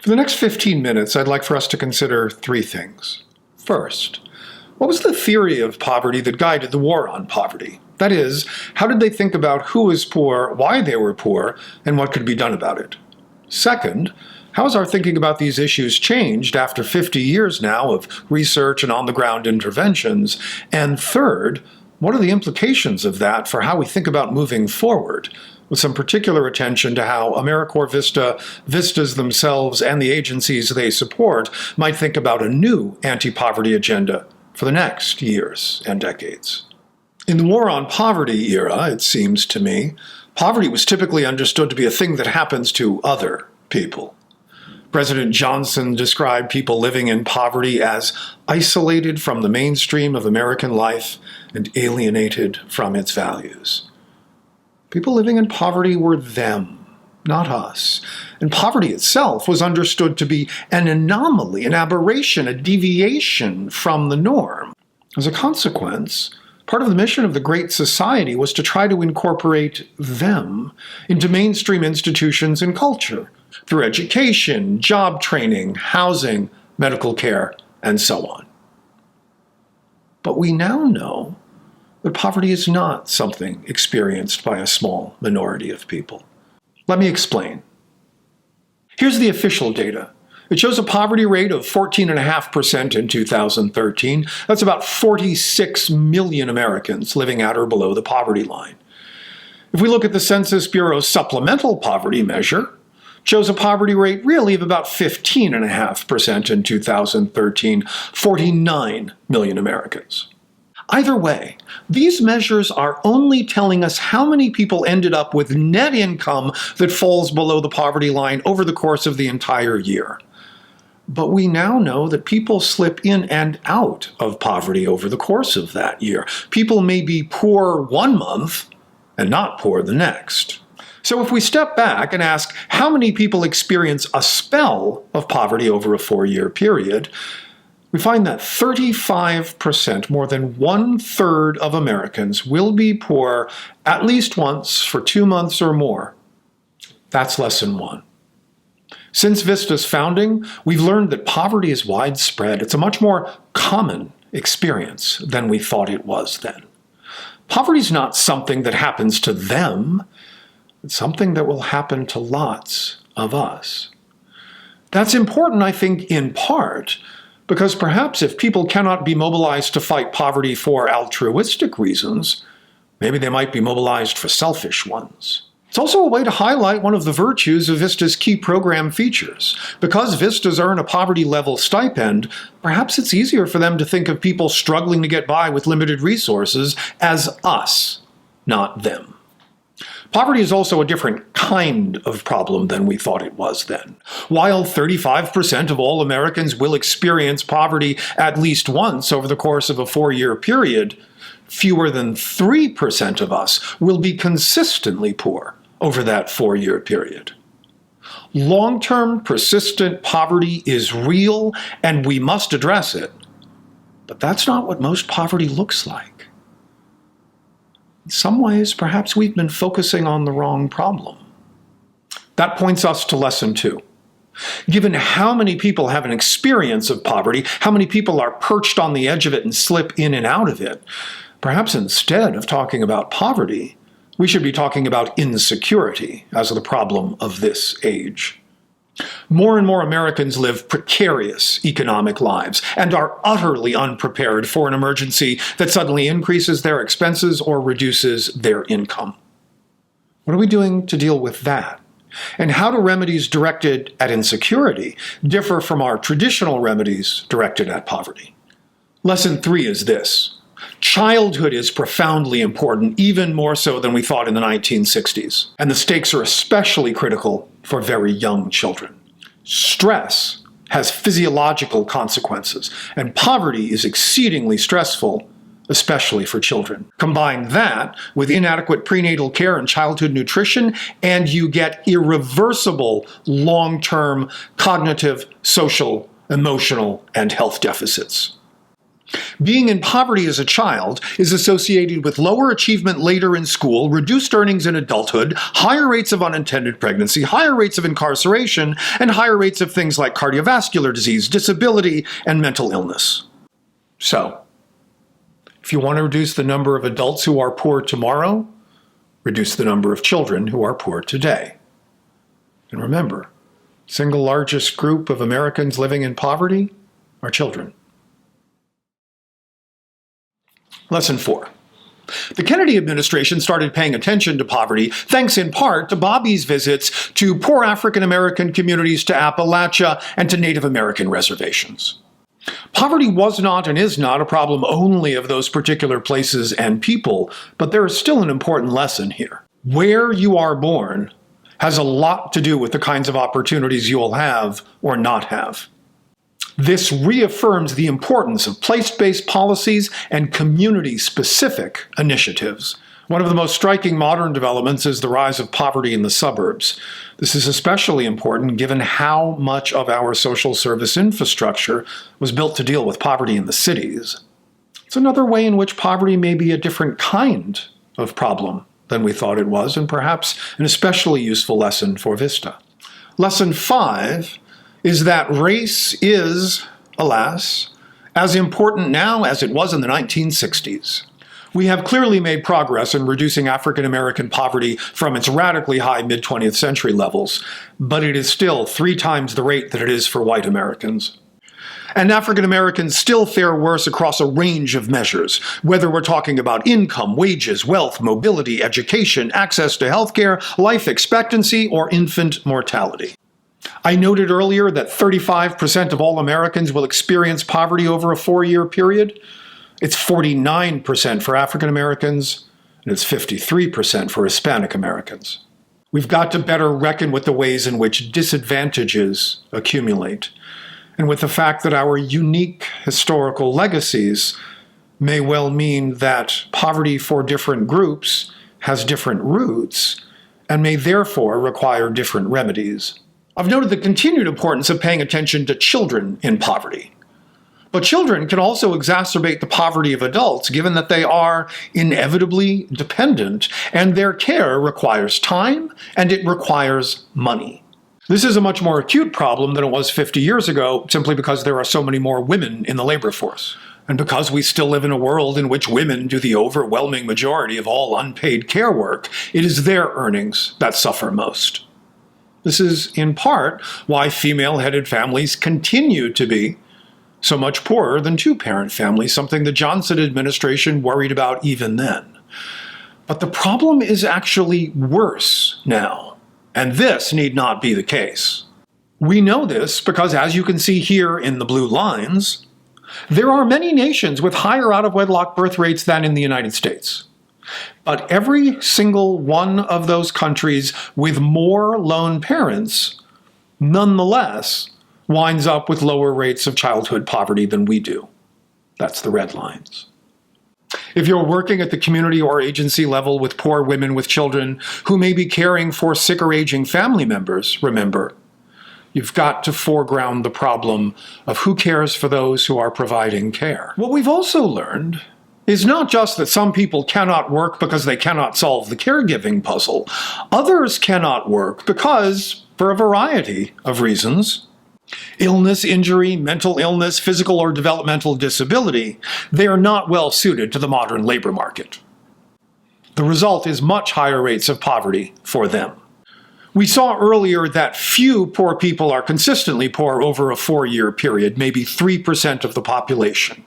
For the next 15 minutes, I'd like for us to consider three things. First, what was the theory of poverty that guided the war on poverty? That is, how did they think about who was poor, why they were poor, and what could be done about it? Second, how has our thinking about these issues changed after 50 years now of research and on-the-ground interventions? And third, what are the implications of that for how we think about moving forward, with some particular attention to how AmeriCorps Vista, VISTAs themselves, and the agencies they support might think about a new anti-poverty agenda for the next years and decades. In the war on poverty era, it seems to me, poverty was typically understood to be a thing that happens to other people. President Johnson described people living in poverty as isolated from the mainstream of American life and alienated from its values. People living in poverty were them, not us. And poverty itself was understood to be an anomaly, an aberration, a deviation from the norm. As a consequence, part of the mission of the Great Society was to try to incorporate them into mainstream institutions and culture through education, job training, housing, medical care, and so on. But we now know that poverty is not something experienced by a small minority of people. Let me explain. Here's the official data. It shows a poverty rate of 14.5% in 2013. That's about 46 million Americans living at or below the poverty line. If we look at the Census Bureau's supplemental poverty measure, it shows a poverty rate really of about 15.5% in 2013, 49 million Americans. Either way, these measures are only telling us how many people ended up with net income that falls below the poverty line over the course of the entire year. But we now know that people slip in and out of poverty over the course of that year. People may be poor one month and not poor the next. So if we step back and ask how many people experience a spell of poverty over a 4-year period, we find that 35%, more than 1/3 of Americans, will be poor at least once for 2 months or more. That's lesson one. Since VISTA's founding, we've learned that poverty is widespread. It's a much more common experience than we thought it was then. Poverty is not something that happens to them. It's something that will happen to lots of us. That's important, I think, in part, because perhaps if people cannot be mobilized to fight poverty for altruistic reasons, maybe they might be mobilized for selfish ones. It's also a way to highlight one of the virtues of VISTA's key program features. Because VISTAs earn a poverty-level stipend, perhaps it's easier for them to think of people struggling to get by with limited resources as us, not them. Poverty is also a different kind of problem than we thought it was then. While 35% of all Americans will experience poverty at least once over the course of a 4-year period, fewer than 3% of us will be consistently poor over that 4-year period. Long-term, persistent poverty is real, and we must address it. But that's not what most poverty looks like. In some ways, perhaps we've been focusing on the wrong problem. That points us to lesson two. Given how many people have an experience of poverty, how many people are perched on the edge of it and slip in and out of it, perhaps instead of talking about poverty, we should be talking about insecurity as the problem of this age. More and more Americans live precarious economic lives and are utterly unprepared for an emergency that suddenly increases their expenses or reduces their income. What are we doing to deal with that? And how do remedies directed at insecurity differ from our traditional remedies directed at poverty? Lesson 3 is this. Childhood is profoundly important, even more so than we thought in the 1960s. And the stakes are especially critical for very young children. Stress has physiological consequences, and poverty is exceedingly stressful, especially for children. Combine that with inadequate prenatal care and childhood nutrition, and you get irreversible long-term cognitive, social, emotional, and health deficits. Being in poverty as a child is associated with lower achievement later in school, reduced earnings in adulthood, higher rates of unintended pregnancy, higher rates of incarceration, and higher rates of things like cardiovascular disease, disability, and mental illness. So, if you want to reduce the number of adults who are poor tomorrow, reduce the number of children who are poor today. And remember, the single largest group of Americans living in poverty are children. Lesson 4. The Kennedy administration started paying attention to poverty thanks in part to Bobby's visits to poor African American communities, to Appalachia, and to Native American reservations. Poverty was not and is not a problem only of those particular places and people, but there is still an important lesson here. Where you are born has a lot to do with the kinds of opportunities you'll have or not have. This reaffirms the importance of place-based policies and community-specific initiatives. One of the most striking modern developments is the rise of poverty in the suburbs. This is especially important given how much of our social service infrastructure was built to deal with poverty in the cities. It's another way in which poverty may be a different kind of problem than we thought it was, and perhaps an especially useful lesson for VISTA. Lesson 5 is that race is, alas, as important now as it was in the 1960s. We have clearly made progress in reducing African American poverty from its radically high mid-20th century levels, but it is still 3 times the rate that it is for white Americans. And African Americans still fare worse across a range of measures, whether we're talking about income, wages, wealth, mobility, education, access to healthcare, life expectancy, or infant mortality. I noted earlier that 35% of all Americans will experience poverty over a 4-year period. It's 49% for African Americans, and it's 53% for Hispanic Americans. We've got to better reckon with the ways in which disadvantages accumulate, and with the fact that our unique historical legacies may well mean that poverty for different groups has different roots, and may therefore require different remedies. I've noted the continued importance of paying attention to children in poverty. But children can also exacerbate the poverty of adults, given that they are inevitably dependent, and their care requires time, and it requires money. This is a much more acute problem than it was 50 years ago, simply because there are so many more women in the labor force. And because we still live in a world in which women do the overwhelming majority of all unpaid care work, it is their earnings that suffer most. This is, in part, why female-headed families continue to be so much poorer than 2-parent families, something the Johnson administration worried about even then. But the problem is actually worse now, and this need not be the case. We know this because, as you can see here in the blue lines, there are many nations with higher out-of-wedlock birth rates than in the United States. But every single one of those countries with more lone parents, nonetheless, winds up with lower rates of childhood poverty than we do. That's the red lines. If you're working at the community or agency level with poor women with children who may be caring for sick or aging family members, remember, you've got to foreground the problem of who cares for those who are providing care. What we've also learned is not just that some people cannot work because they cannot solve the caregiving puzzle. Others cannot work because, for a variety of reasons, illness, injury, mental illness, physical or developmental disability, they are not well suited to the modern labor market. The result is much higher rates of poverty for them. We saw earlier that few poor people are consistently poor over a 4-year period, maybe 3% of the population.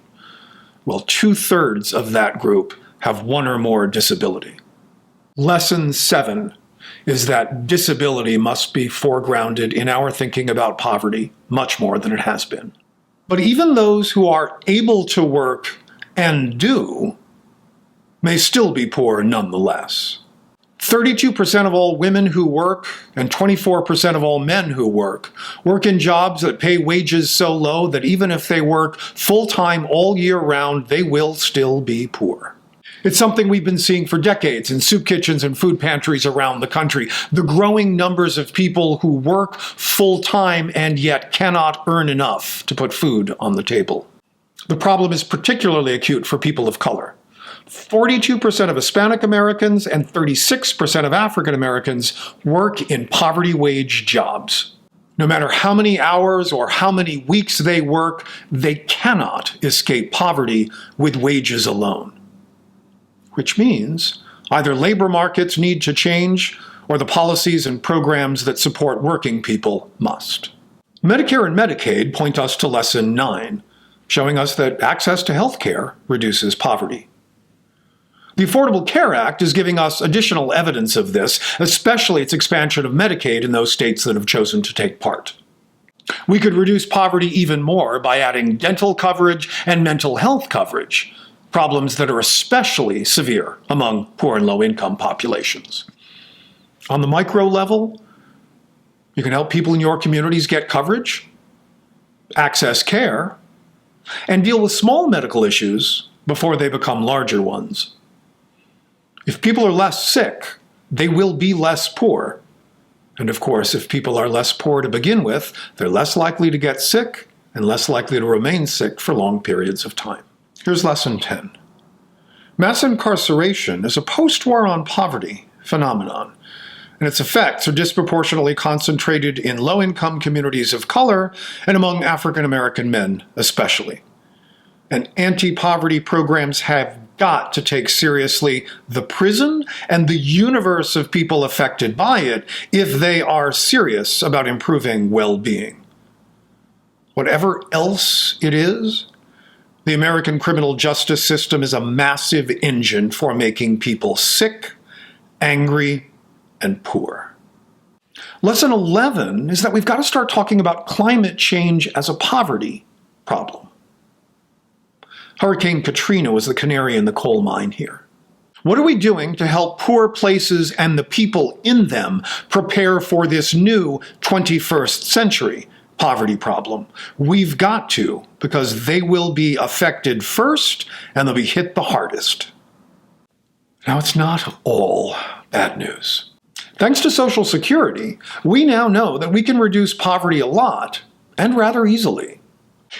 Well, 2/3 of that group have one or more disability. Lesson 7 is that disability must be foregrounded in our thinking about poverty much more than it has been. But even those who are able to work and do may still be poor nonetheless. 32% of all women who work and 24% of all men who work in jobs that pay wages so low that even if they work full-time all year round, they will still be poor. It's something we've been seeing for decades in soup kitchens and food pantries around the country. The growing numbers of people who work full-time and yet cannot earn enough to put food on the table. The problem is particularly acute for people of color. 42% of Hispanic Americans and 36% of African Americans work in poverty wage jobs. No matter how many hours or how many weeks they work, they cannot escape poverty with wages alone. Which means either labor markets need to change, or the policies and programs that support working people must. Medicare and Medicaid point us to Lesson 9, showing us that access to health care reduces poverty. The Affordable Care Act is giving us additional evidence of this, especially its expansion of Medicaid in those states that have chosen to take part. We could reduce poverty even more by adding dental coverage and mental health coverage, problems that are especially severe among poor and low-income populations. On the micro level, you can help people in your communities get coverage, access care, and deal with small medical issues before they become larger ones. If people are less sick, they will be less poor. And of course, if people are less poor to begin with, they're less likely to get sick and less likely to remain sick for long periods of time. Here's Lesson 10. Mass incarceration is a post-war on poverty phenomenon, and its effects are disproportionately concentrated in low-income communities of color and among African American men especially. And anti-poverty programs have got to take seriously the prison and the universe of people affected by it if they are serious about improving well-being. Whatever else it is, the American criminal justice system is a massive engine for making people sick, angry, and poor. Lesson 11 is that we've got to start talking about climate change as a poverty problem. Hurricane Katrina was the canary in the coal mine here. What are we doing to help poor places and the people in them prepare for this new 21st century poverty problem? We've got to, because they will be affected first and they'll be hit the hardest. Now, it's not all bad news. Thanks to Social Security, we now know that we can reduce poverty a lot and rather easily.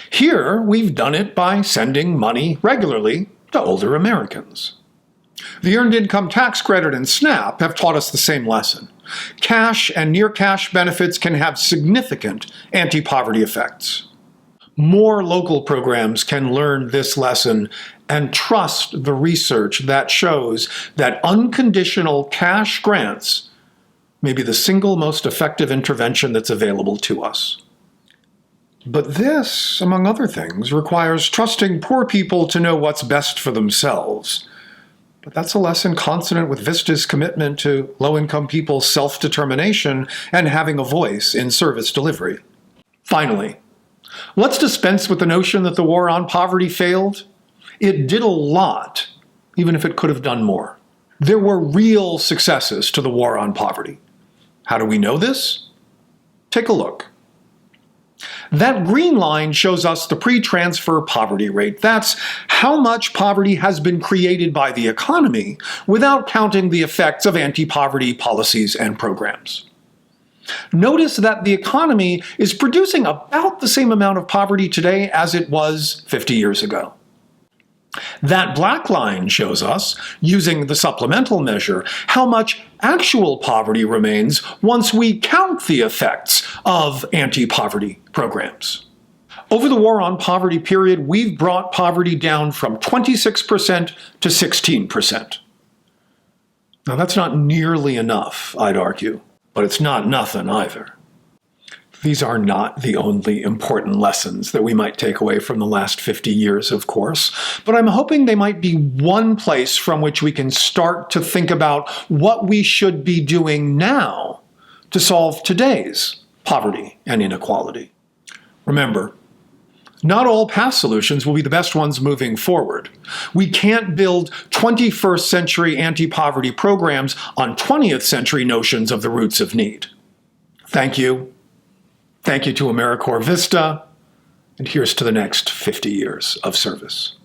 Here, we've done it by sending money regularly to older Americans. The Earned Income Tax Credit and SNAP have taught us the same lesson. Cash and near-cash benefits can have significant anti-poverty effects. More local programs can learn this lesson and trust the research that shows that unconditional cash grants may be the single most effective intervention that's available to us. But this, among other things, requires trusting poor people to know what's best for themselves. But that's a lesson consonant with VISTAs' commitment to low-income people's self-determination and having a voice in service delivery. Finally, let's dispense with the notion that the war on poverty failed. It did a lot, even if it could have done more. There were real successes to the war on poverty. How do we know this? Take a look. That green line shows us the pre-transfer poverty rate. That's how much poverty has been created by the economy without counting the effects of anti-poverty policies and programs. Notice that the economy is producing about the same amount of poverty today as it was 50 years ago. That black line shows us, using the supplemental measure, how much actual poverty remains once we count the effects of anti-poverty programs. Over the war on poverty period, we've brought poverty down from 26% to 16%. Now, that's not nearly enough, I'd argue, but it's not nothing either. These are not the only important lessons that we might take away from the last 50 years, of course, but I'm hoping they might be one place from which we can start to think about what we should be doing now to solve today's poverty and inequality. Remember, not all past solutions will be the best ones moving forward. We can't build 21st century anti-poverty programs on 20th century notions of the roots of need. Thank you. Thank you to AmeriCorps Vista, and here's to the next 50 years of service.